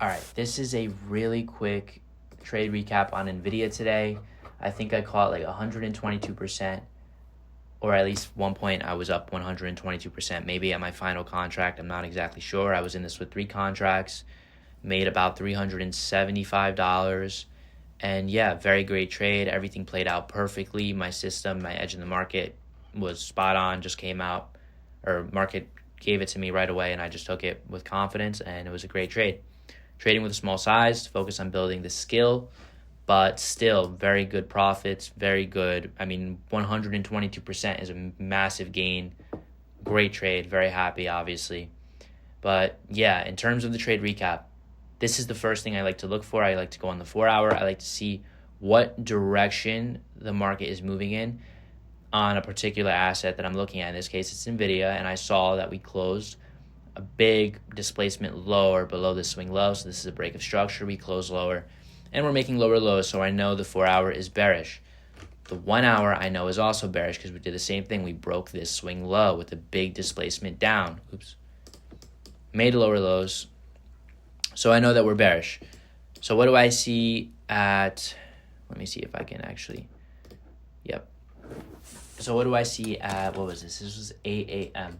All right, this is a really quick trade recap on Nvda today. I think I caught like 122%, or at least one point I was up 122%. Maybe at my final contract, I'm not exactly sure. I was in this with 3 contracts, made about $375. And yeah, very great trade. Everything played out perfectly. My system, my edge in the market was spot on, just came out, or market gave it to me right away, and I just took it with confidence, and it was a great trade. Trading with a small size, focus on building the skill, but still very good profits, very good. I mean, 122% is a massive gain. Great trade, very happy, obviously. But yeah, in terms of the trade recap, this is the first thing I like to look for. I like to go on the 4-hour. I like to see what direction the market is moving in on a particular asset that I'm looking at. In this case, it's Nvda, and I saw that we closed a big displacement lower below the swing low. So this is a break of structure. We close lower, and we're making lower lows, so I know the 4-hour is bearish. The 1-hour I know is also bearish because we did the same thing. We broke this swing low with a big displacement down. Made lower lows. So I know that we're bearish. So what do I see at, let me see if I can actually, yep. So what do I see at, what was this? This was 8 a.m.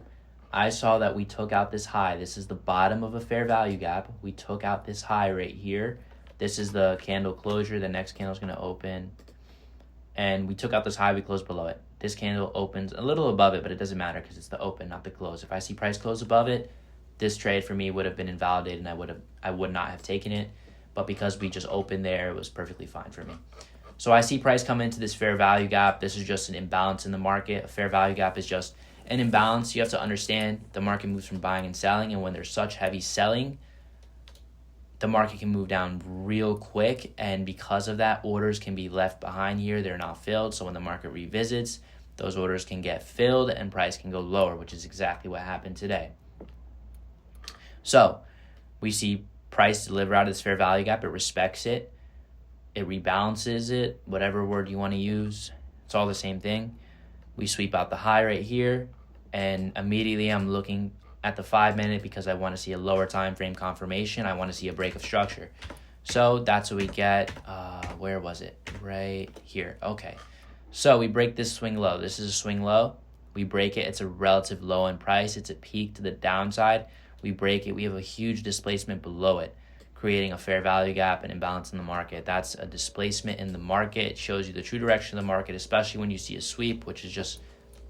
I saw that we took out this high. This is the bottom of a fair value gap. We took out this high right here. This is the candle closure. The next candle is going to open. And we took out this high. We closed below it. This candle opens a little above it, but it doesn't matter because it's the open, not the close. If I see price close above it, this trade for me would have been invalidated, and I would not have taken it. But because we just opened there, it was perfectly fine for me. So I see price come into this fair value gap. This is just an imbalance in the market. A fair value gap is just an imbalance. You have to understand the market moves from buying and selling, and when there's such heavy selling, the market can move down real quick, and because of that, orders can be left behind here. They're not filled, so when the market revisits, those orders can get filled and price can go lower, which is exactly what happened today. So we see price deliver out of this fair value gap. It respects it. It rebalances it, whatever word you want to use. It's all the same thing. We sweep out the high right here, and immediately I'm looking at the 5-minute because I want to see a lower time frame confirmation. I want to see a break of structure. So that's what we get. Where was it? Right here. Okay. So we break this swing low. This is a swing low. We break it. It's a relative low in price. It's a peak to the downside. We break it. We have a huge displacement below it, creating a fair value gap and imbalance in the market. That's a displacement in the market. It shows you the true direction of the market, especially when you see a sweep, which is just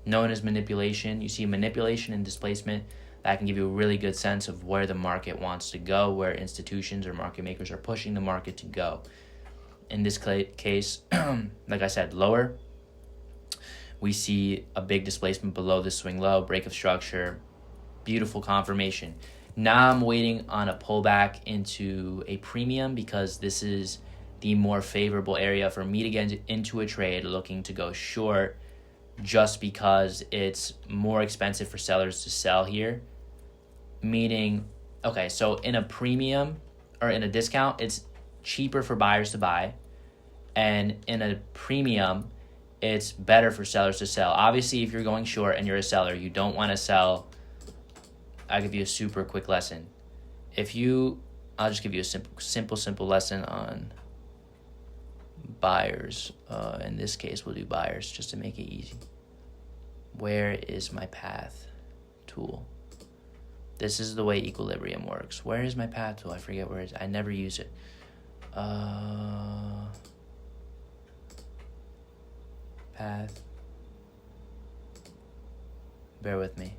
known as manipulation. You see manipulation and displacement. That can give you a really good sense of where the market wants to go, where institutions or market makers are pushing the market to go. In this case, like I said, lower. We see a big displacement below the swing low, break of structure, beautiful confirmation. Now I'm waiting on a pullback into a premium because this is the more favorable area for me to get into a trade looking to go short, just because it's more expensive for sellers to sell here. Meaning, okay, so in a premium or in a discount, it's cheaper for buyers to buy. And in a premium, it's better for sellers to sell. Obviously, if you're going short and you're a seller, you don't want to sell. I'll give you a super quick lesson. I'll just give you a simple lesson on buyers. In this case, we'll do buyers just to make it easy. Where is my path tool? This is the way equilibrium works. Where is my path tool? I forget where it is. I never use it. Path. Bear with me.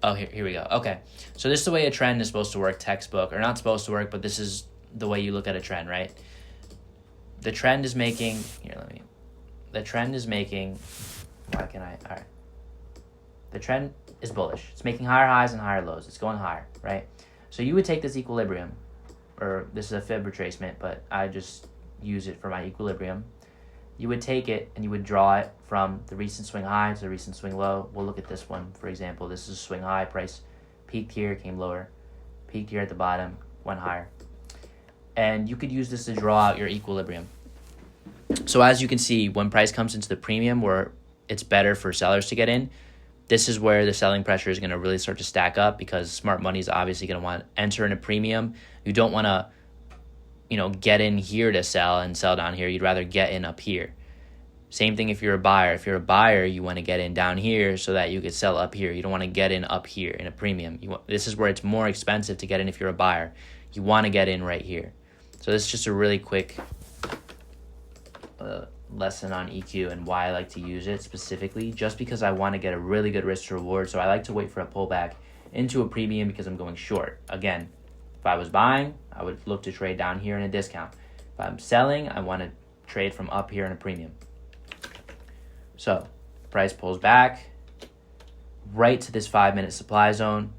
Oh, here we go. Okay. So this is the way a trend is supposed to work, textbook. Or not supposed to work, but this is the way you look at a trend, right? The trend is making... The trend is making... All right. The trend is bullish. It's making higher highs and higher lows. It's going higher, right? So you would take this equilibrium, or this is a fib retracement, but I just use it for my equilibrium. You would take it and you would draw it from the recent swing high to the recent swing low. We'll look at this one, for example. This is a swing high. Price peaked here, came lower. Peaked here at the bottom, went higher. And you could use this to draw out your equilibrium. So as you can see, when price comes into the premium where it's better for sellers to get in, this is where the selling pressure is going to really start to stack up, because smart money is obviously going to want to enter in a premium. You don't want to, get in here to sell and sell down here. You'd rather get in up here. Same thing if you're a buyer. If you're a buyer, you want to get in down here so that you could sell up here. You don't want to get in up here in a premium. This is where it's more expensive to get in if you're a buyer. You want to get in right here. So this is just a really quick lesson on EQ and why I like to use it specifically, just because I want to get a really good risk to reward. So I like to wait for a pullback into a premium because I'm going short. Again, if I was buying, I would look to trade down here in a discount. If I'm selling, I want to trade from up here in a premium. So price pulls back right to this 5-minute supply zone.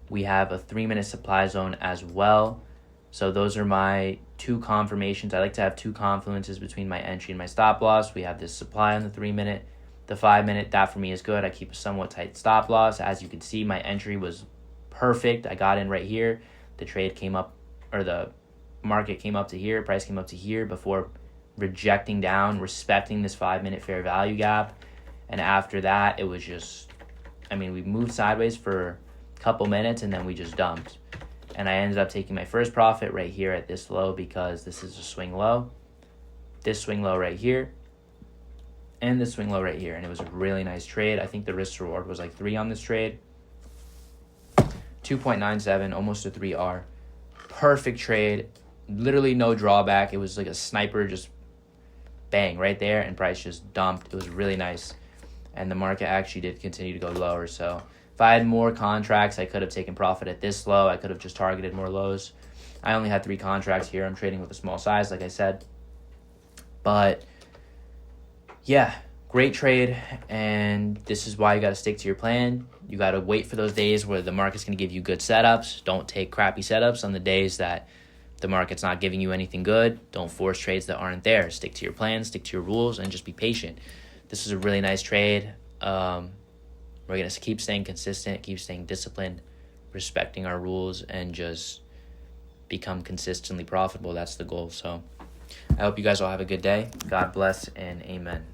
We have a 3-minute supply zone as well. So those are my two confirmations. I like to have two confluences between my entry and my stop loss. We have this supply on the 3-minute. The 5-minute, that for me is good. I keep a somewhat tight stop loss. As you can see, my entry was perfect. I got in right here. The trade came up, or the market came up to here. Price came up to here before rejecting down, respecting this 5-minute fair value gap. And after that, it was just, we moved sideways for a couple minutes and then we just dumped. And I ended up taking my first profit right here at this low, because this is a swing low. This swing low right here. And this swing low right here. And it was a really nice trade. I think the risk reward was like 3 on this trade. 2.97, almost a 3R. Perfect trade. Literally no drawback. It was like a sniper, just bang right there, and price just dumped. It was really nice. And the market actually did continue to go lower. So if I had more contracts, I could have taken profit at this low. I could have just targeted more lows. I only had 3 contracts here. I'm trading with a small size, like I said. But yeah, great trade. And this is why you got to stick to your plan. You got to wait for those days where the market's going to give you good setups. Don't take crappy setups on the days that the market's not giving you anything good. Don't force trades that aren't there. Stick to your plan, stick to your rules, and just be patient. This is a really nice trade. We're going to keep staying consistent, keep staying disciplined, respecting our rules, and just become consistently profitable. That's the goal. So I hope you guys all have a good day. God bless and amen.